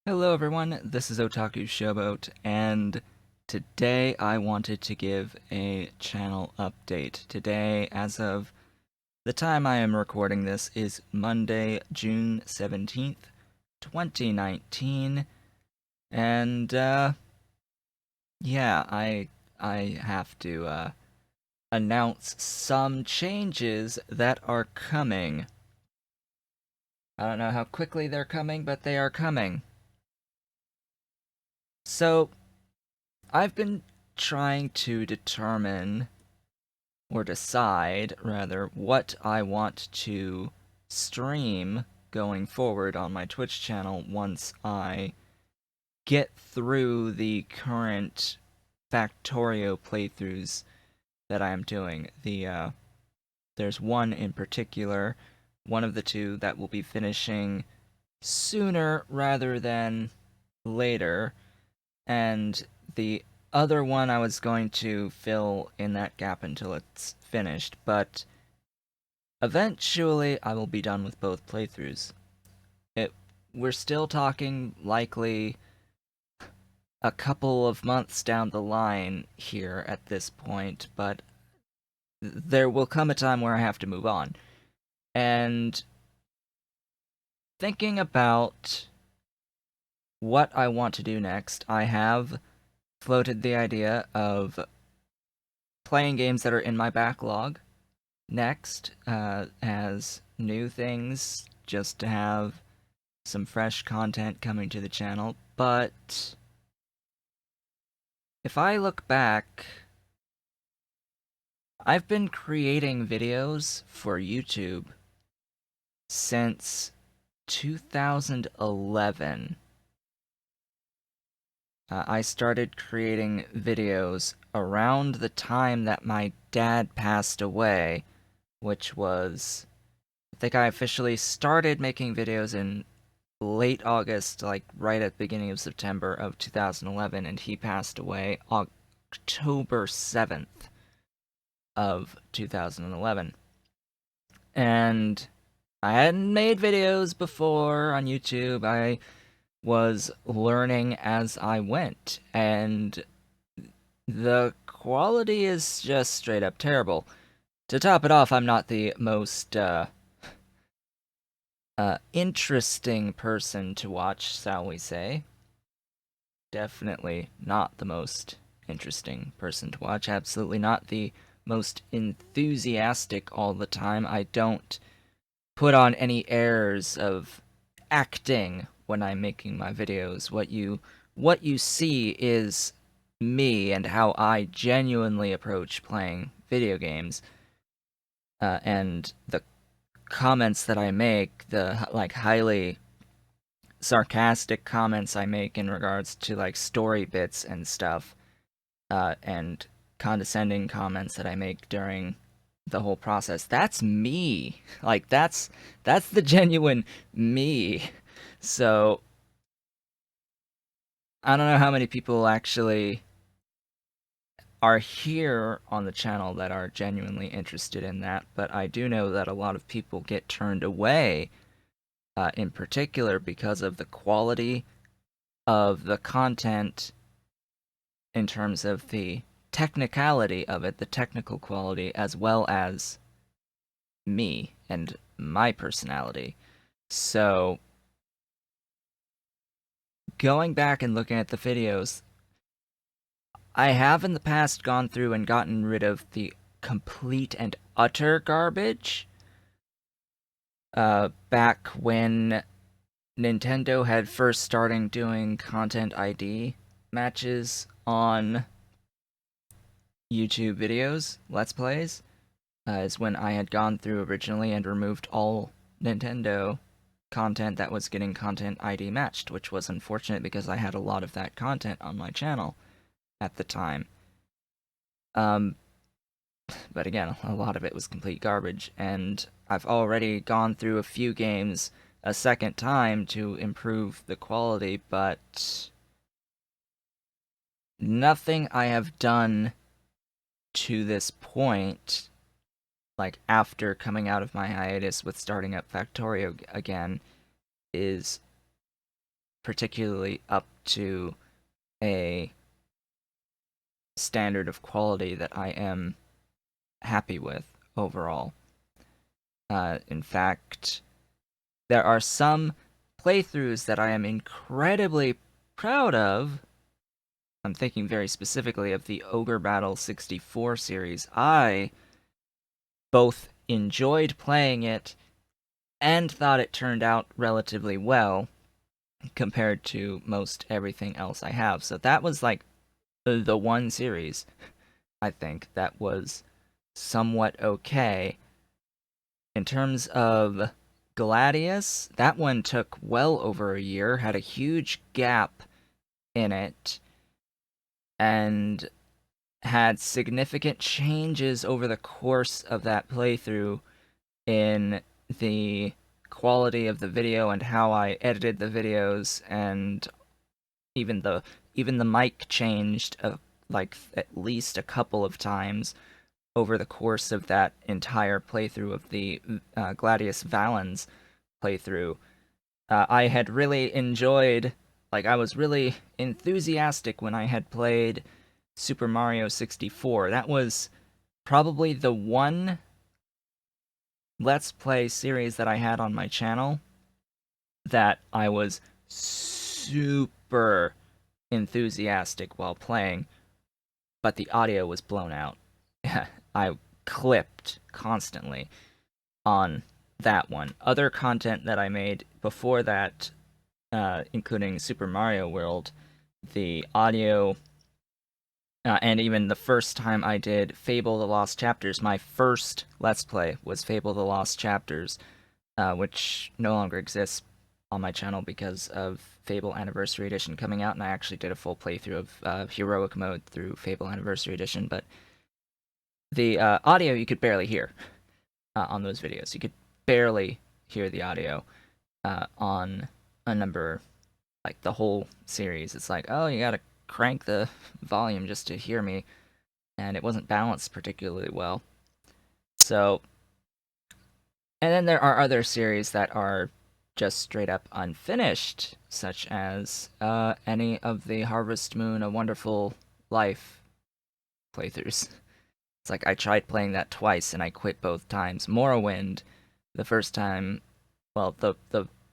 Hello everyone, this is Otaku Showboat, and today I wanted to give a channel update. Today, as of the time I am recording this, is Monday, June 17th, 2019, and yeah, I have to announce some changes that are coming. I don't know how quickly they're coming, but they are coming. So, I've been trying to determine, or decide, rather, what I want to stream going forward on my Twitch channel once I get through the current Factorio playthroughs that I am doing. There's one in particular, one of the two that will be finishing sooner rather than later, and the other one I was going to fill in that gap until it's finished, but eventually I will be done with both playthroughs. It we're still talking likely a couple of months down the line here at this point, but there will come a time where I have to move on. And thinking about what I want to do next, I have floated the idea of playing games that are in my backlog next, as new things, just to have some fresh content coming to the channel. But if I look back, I've been creating videos for YouTube since 2011. I started creating videos around the time that my dad passed away, which was, I think I officially started making videos in late August, like right at the beginning of September of 2011, and he passed away October 7th of 2011. And I hadn't made videos before on YouTube. I was learning as I went, and the quality is just straight up terrible. To top it off, I'm not the most interesting person to watch, shall we say. Definitely not the most interesting person to watch. Absolutely not the most enthusiastic all the time. I don't put on any airs of acting when I'm making my videos. What you see is me and how I genuinely approach playing video games, and the comments that I make, the like highly sarcastic comments I make in regards to like story bits and stuff, and condescending comments that I make during the whole process. That's me. Like that's the genuine me. So I don't know how many people actually are here on the channel that are genuinely interested in that, but I do know that a lot of people get turned away, in particular because of the quality of the content in terms of the technicality of it, the technical quality, as well as me and my personality. So, going back and looking at the videos, I have in the past gone through and gotten rid of the complete and utter garbage. Back when Nintendo had first started doing Content ID matches on YouTube videos, Let's Plays, is when I had gone through originally and removed all Nintendo content that was getting Content ID matched, which was unfortunate because I had a lot of that content on my channel at the time. Um, but again, a lot of it was complete garbage, and I've already gone through a few games a second time to improve the quality, but nothing I have done to this point, like after coming out of my hiatus with starting up Factorio again, is particularly up to a standard of quality that I am happy with overall. In fact, there are some playthroughs that I am incredibly proud of. I'm thinking very specifically of the Ogre Battle 64 series. I both enjoyed playing it and thought it turned out relatively well compared to most everything else I have. So that was like the one series, I think, that was somewhat okay. In terms of Gladius, that one took well over a year, had a huge gap in it, and had significant changes over the course of that playthrough in the quality of the video and how I edited the videos, and even the mic changed like at least a couple of times over the course of that entire playthrough of the Gladius Valens playthrough. I had really enjoyed, like, I was really enthusiastic when I had played Super Mario 64. That was probably the one Let's Play series that I had on my channel that I was super enthusiastic while playing, but the audio was blown out. I clipped constantly on that one. Other content that I made before that, including Super Mario World, the audio, and even the first time I did Fable the Lost Chapters, my first Let's Play was Fable the Lost Chapters, which no longer exists on my channel because of Fable Anniversary Edition coming out, and I actually did a full playthrough of Heroic Mode through Fable Anniversary Edition, but the audio you could barely hear on those videos. You could barely hear the audio on a number, like the whole series. It's like, oh, you gotta crank the volume just to hear me, and it wasn't balanced particularly well. So, and then there are other series that are just straight up unfinished, such as any of the Harvest Moon: A Wonderful Life playthroughs. It's like I tried playing that twice and I quit both times. Morrowind, the first time, well, the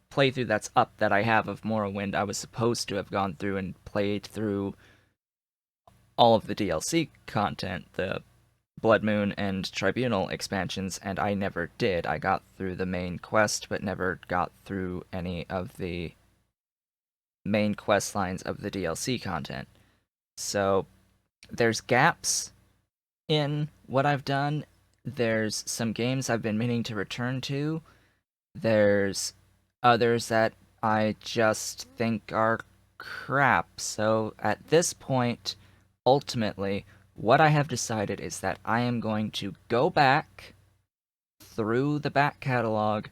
playthrough that's up that I have of Morrowind, I was supposed to have gone through and played through all of the DLC content, the Blood Moon and Tribunal expansions, and I never did. I got through the main quest, but never got through any of the main quest lines of the DLC content. So there's gaps in what I've done. There's some games I've been meaning to return to. There's others that I just think are crap. So at this point, ultimately, what I have decided is that I am going to go back through the back catalog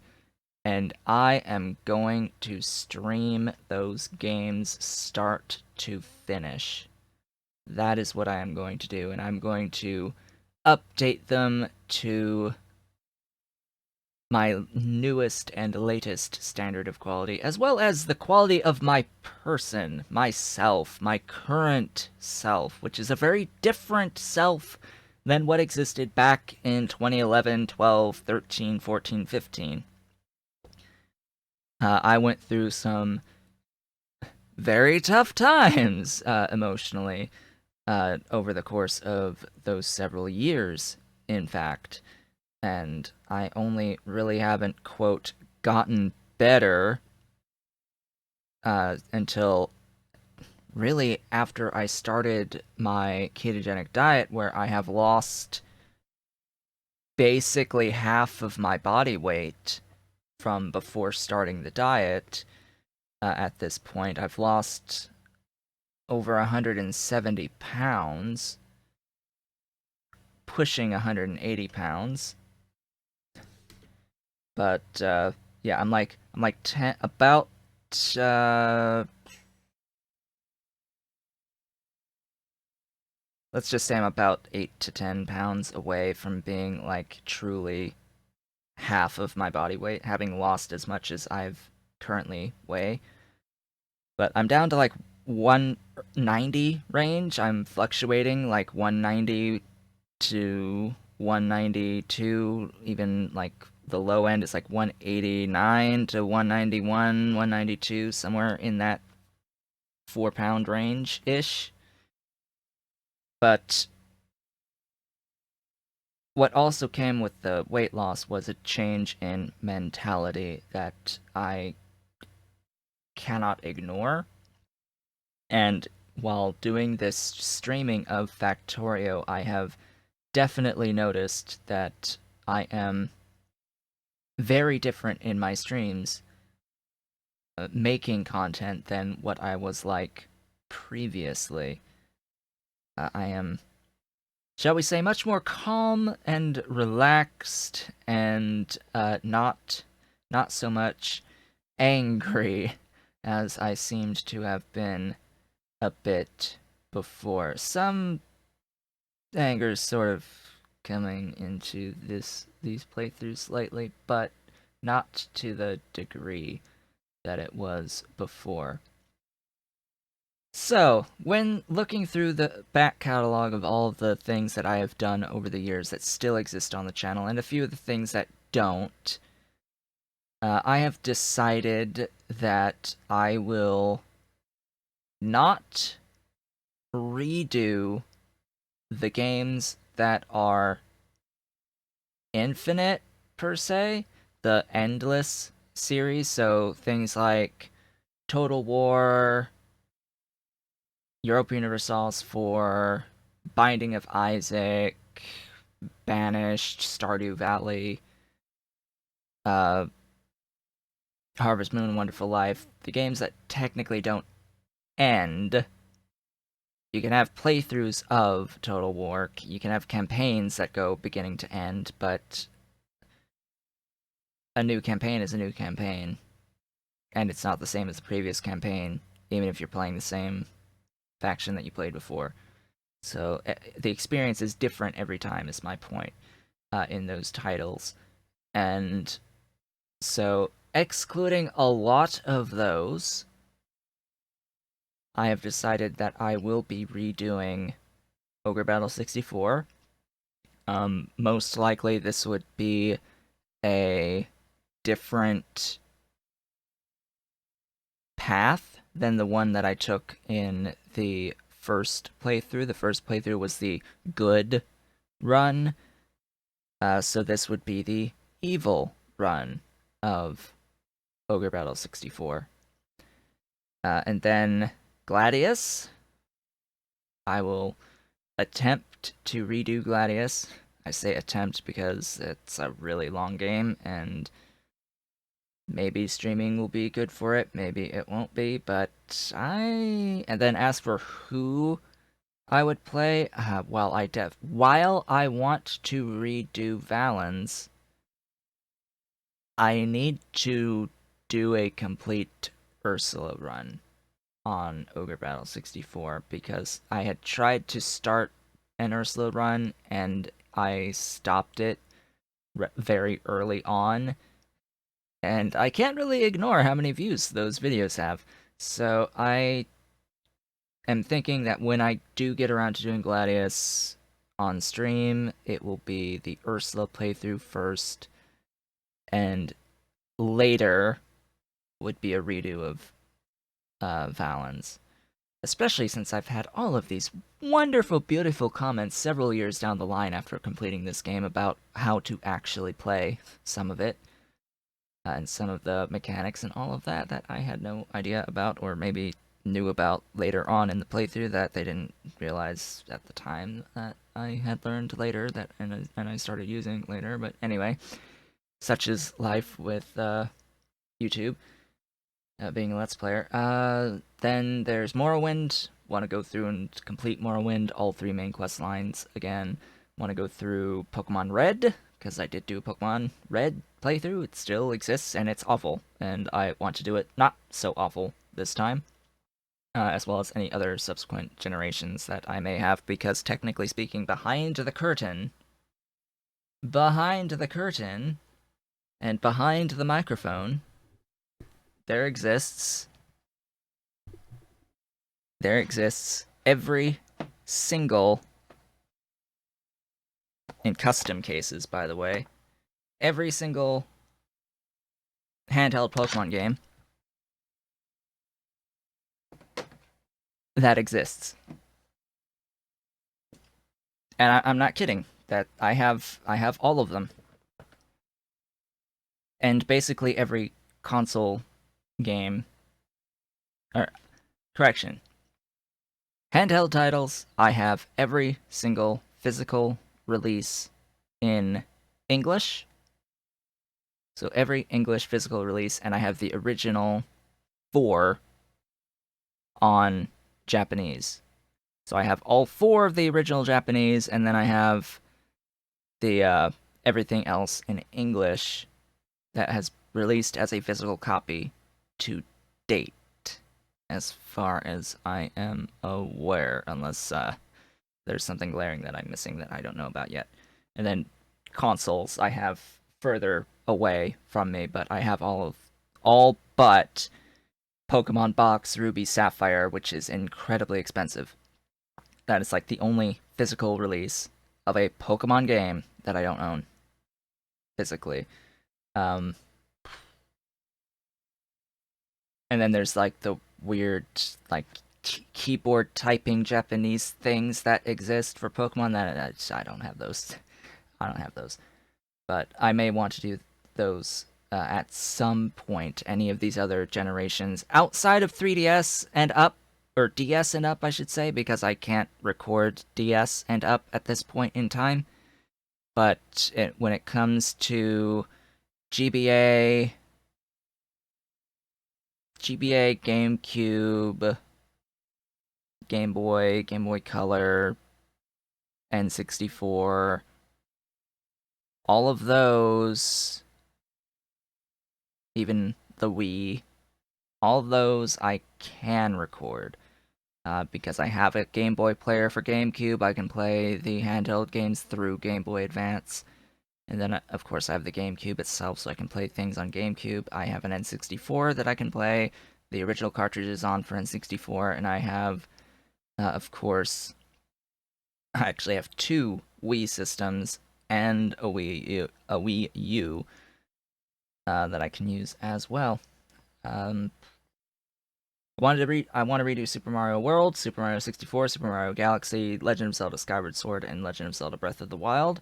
and I am going to stream those games start to finish. That is what I am going to do, and I'm going to update them to my newest and latest standard of quality, as well as the quality of my person, myself, my current self, which is a very different self than what existed back in 2011, 12, 13, 14, 15. I went through some very tough times emotionally over the course of those several years, in fact. And I only really haven't, quote, gotten better until really after I started my ketogenic diet, where I have lost basically half of my body weight from before starting the diet. At this point, I've lost over 170 pounds, pushing 180 pounds. But yeah, I'm like 10, about let's just say I'm about 8 to 10 pounds away from being like truly half of my body weight, having lost as much as I've currently weigh. But I'm down to like 190 range. I'm fluctuating like 190 to 192, even like the low end is like 189 to 191, 192, somewhere in that 4 pound range ish. But what also came with the weight loss was a change in mentality that I cannot ignore. And while doing this streaming of Factorio, I have definitely noticed that I am very different in my streams making content than what I was like previously. I am, shall we say, much more calm and relaxed, and not so much angry as I seemed to have been a bit before. Some anger sort of coming into these playthroughs lately, but not to the degree that it was before. So, when looking through the back catalog of all of the things that I have done over the years that still exist on the channel, and a few of the things that don't, I have decided that I will not redo the games that are infinite, per se, the endless series, so things like Total War, Europa Universalis 4, Binding of Isaac, Banished, Stardew Valley, uh, Harvest Moon, Wonderful Life, the games that technically don't end. You can have playthroughs of Total War, you can have campaigns that go beginning to end, but a new campaign is a new campaign, and it's not the same as the previous campaign, even if you're playing the same faction that you played before. So the experience is different every time, is my point, in those titles. And so, excluding a lot of those, I have decided that I will be redoing Ogre Battle 64. Most likely, this would be a different path than the one that I took in the first playthrough. The first playthrough was the good run, so this would be the evil run of Ogre Battle 64. And then Gladius, I will attempt to redo Gladius. I say attempt because it's a really long game, and maybe streaming will be good for it, maybe it won't be, but And then as for who I would play, while I want to redo Valens, I need to do a complete Ursula run on Ogre Battle 64 because I had tried to start an Ursula run and I stopped it very early on, and I can't really ignore how many views those videos have. So I am thinking that when I do get around to doing Gladius on stream, it will be the Ursula playthrough first, and later would be a redo of Valens. Especially since I've had all of these wonderful, beautiful comments several years down the line after completing this game about how to actually play some of it, and some of the mechanics and all of that that I had no idea about, or maybe knew about later on in the playthrough that they didn't realize at the time that I had learned later, that and I started using later. But anyway, such is life with YouTube. Being a Let's Player. Then there's Morrowind. Want to go through and complete Morrowind, all 3 main quest lines again. Want to go through Pokemon Red, because I did do a Pokemon Red playthrough. It still exists, and it's awful. And I want to do it not so awful this time. As well as any other subsequent generations that I may have, because technically speaking, behind the curtain, and behind the microphone, there exists there exists every single, in custom cases, by the way, every single handheld Pokemon game that exists. And I'm not kidding. That I have all of them. And basically every console game, or correction, handheld titles, I have every single physical release in English. So every English physical release, and I have the original 4 on Japanese. So I have all 4 of the original Japanese, and then I have the everything else in English that has released as a physical copy to date, as far as I am aware, unless there's something glaring that I'm missing that I don't know about yet. And then consoles I have further away from me, but I have all but Pokemon Box Ruby Sapphire, which is incredibly expensive. That is like the only physical release of a Pokemon game that I don't own physically. Um, and then there's like the weird like keyboard typing Japanese things that exist for Pokemon that I don't have those. I don't have those, but I may want to do those at some point. Any of these other generations outside of 3DS and up, or DS and up, I should say, because I can't record DS and up at this point in time. But when it comes to GBA, GameCube, Game Boy, Game Boy Color, N64, all of those, even the Wii, all of those I can record. Because I have a Game Boy player for GameCube, I can play the handheld games through Game Boy Advance. And then, of course, I have the GameCube itself, so I can play things on GameCube. I have an N64 that I can play the original cartridges on for N64, and I have, of course, I actually have 2 Wii systems and a Wii U that I can use as well. I want to redo Super Mario World, Super Mario 64, Super Mario Galaxy, Legend of Zelda Skyward Sword, and Legend of Zelda Breath of the Wild,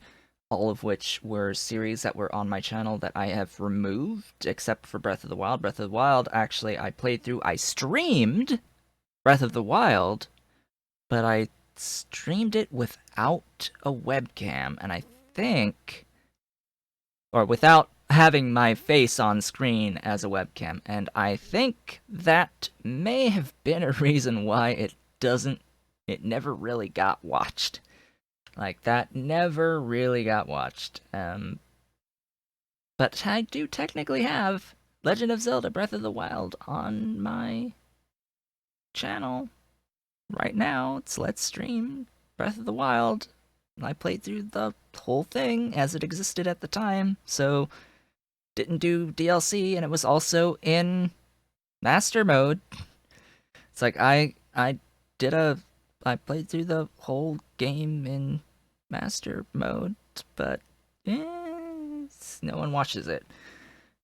all of which were series that were on my channel that I have removed, except for Breath of the Wild. Breath of the Wild, actually, I streamed Breath of the Wild, but I streamed it without a webcam, and I think, or without having my face on screen as a webcam, and I think that may have been a reason why it never really got watched. Like, that never really got watched. But I do technically have Legend of Zelda Breath of the Wild on my channel right now. It's Let's Stream Breath of the Wild. I played through the whole thing as it existed at the time, so didn't do DLC, and it was also in master mode. It's like I played through the whole game in master mode, but no one watches it.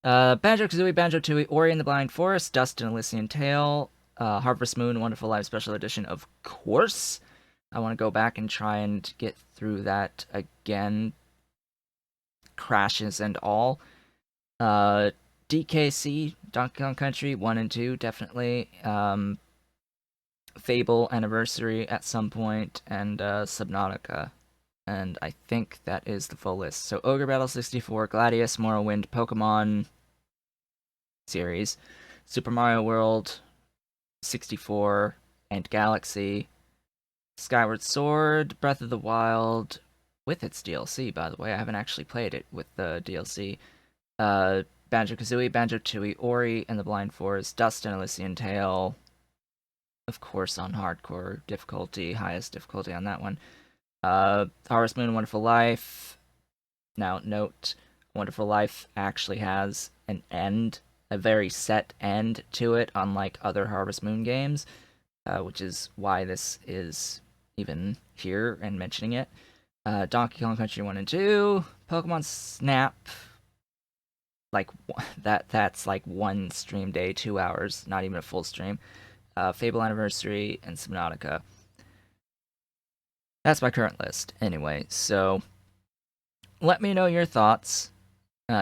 Banjo-Kazooie, Banjo-Tooie, Ori and the Blind Forest, Dust and Elysian Tale, Harvest Moon, Wonderful Life Special Edition, of course. I want to go back and try and get through that again. Crashes and all. DKC, Donkey Kong Country 1 and 2, definitely. Fable Anniversary at some point, and Subnautica. And I think that is the full list. So Ogre Battle 64, Gladius, Morrowind, Pokemon series, Super Mario World 64 and Galaxy, Skyward Sword, Breath of the Wild, with its DLC, by the way. I haven't actually played it with the DLC. Banjo-Kazooie, Banjo-Tooie, Ori and the Blind Forest, Dust and Elysian Tale, of course on hardcore difficulty, highest difficulty on that one. Harvest Moon, Wonderful Life. Now, note, Wonderful Life actually has an end, a very set end to it, unlike other Harvest Moon games. which is why this is even here and mentioning it. Donkey Kong Country 1 and 2, Pokemon Snap, like that's like one stream day, 2 hours, not even a full stream. Fable Anniversary and Subnautica. That's my current list, anyway. So let me know your thoughts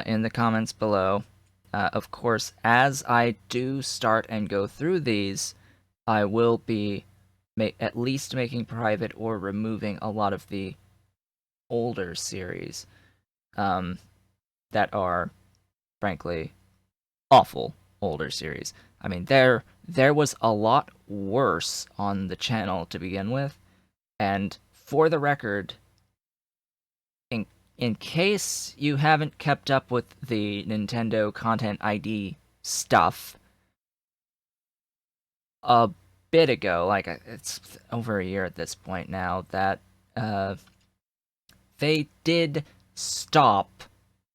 in the comments below. Of course, as I do start and go through these, I will be at least making private or removing a lot of the older series that are, frankly, awful older series. I mean, there was a lot worse on the channel to begin with, and for the record, in case you haven't kept up with the Nintendo Content ID stuff, a bit ago, like it's over a year at this point now, that they did stop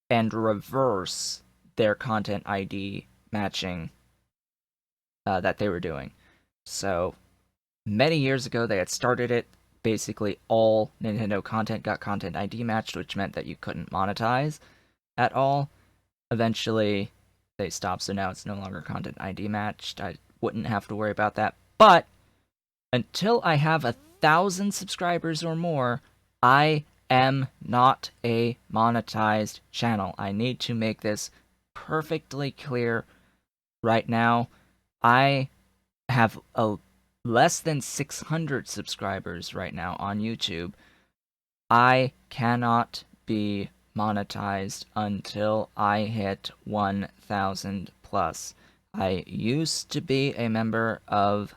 and reverse their Content ID matching that they were doing. So many years ago, they had started it. Basically, all Nintendo content got Content ID matched, which meant that you couldn't monetize at all. Eventually, they stopped, so now it's no longer Content ID matched. I wouldn't have to worry about that. But until I have 1,000 subscribers or more, I am not a monetized channel. I need to make this perfectly clear right now. I have less than 600 subscribers right now on YouTube. I cannot be monetized until I hit 1,000 plus. I used to be a member of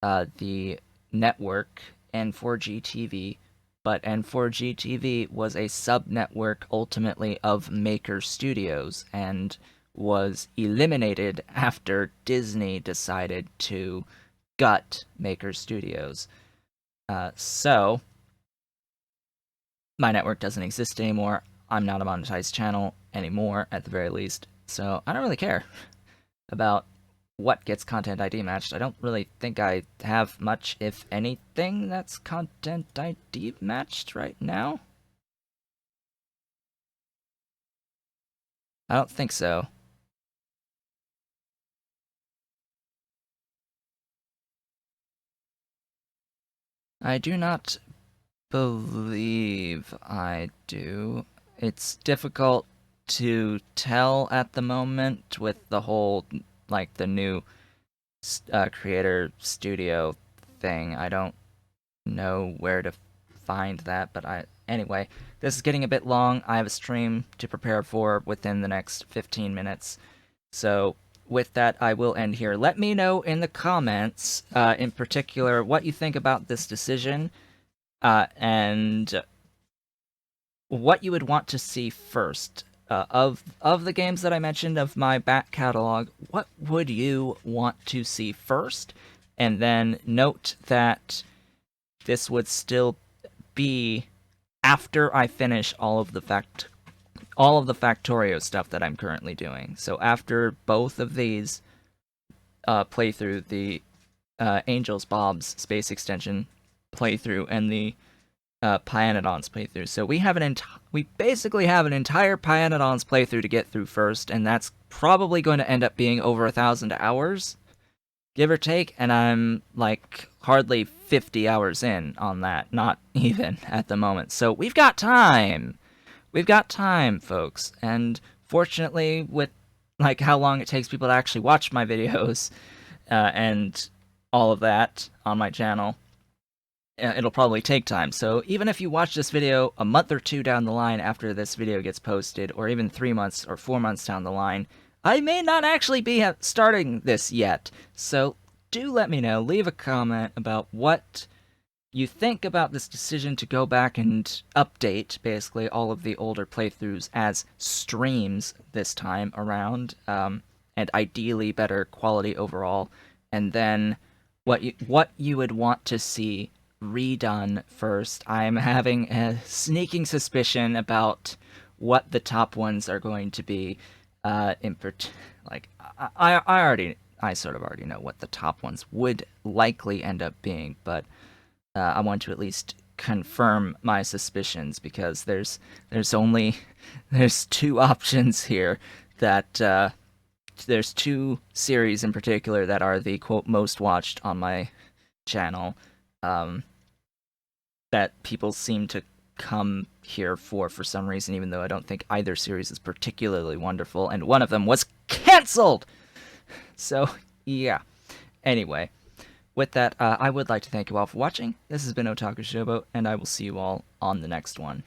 the network N4G TV, but N4G TV was a sub-network ultimately of Maker Studios and was eliminated after Disney decided to gut Maker Studios. So my network doesn't exist anymore. I'm not a monetized channel anymore, at the very least. So I don't really care about what gets Content ID matched. I don't really think I have much, if anything, that's Content ID matched right now. I don't think so. I do not believe I do. It's difficult to tell at the moment with the whole, like, the new creator studio thing. I don't know where to find that, but anyway, this is getting a bit long. I have a stream to prepare for within the next 15 minutes. So with that, I will end here. Let me know in the comments, in particular, what you think about this decision, and what you would want to see first. Of the games that I mentioned of my back catalog, what would you want to see first? And then note that this would still be after I finish all of the Factorio stuff that I'm currently doing. So after both of these playthrough, the Angels Bob's Space Extension playthrough and the Pyanodons playthrough. So we basically have an entire Pyanodons playthrough to get through first, and that's probably going to end up being over 1,000 hours, give or take, and I'm like hardly 50 hours in on that, not even at the moment. So we've got time. We've got time, folks. And fortunately, with like how long it takes people to actually watch my videos and all of that on my channel, it'll probably take time. So even if you watch this video a month or two down the line after this video gets posted, or even 3 months or 4 months down the line, I may not actually be starting this yet. So do let me know. Leave a comment about what you think about this decision to go back and update basically all of the older playthroughs as streams this time around, and ideally better quality overall. And then what you would want to see redone first. I'm having a sneaking suspicion about what the top ones are going to be. Like I I sort of already know what the top ones would likely end up being, but I want to at least confirm my suspicions because there's only there's two options here that there's two series in particular that are the quote most watched on my channel um, that people seem to come here for some reason, even though I don't think either series is particularly wonderful, and one of them was cancelled. So yeah. Anyway, with that, I would like to thank you all for watching. This has been Otaku Showboat, and I will see you all on the next one.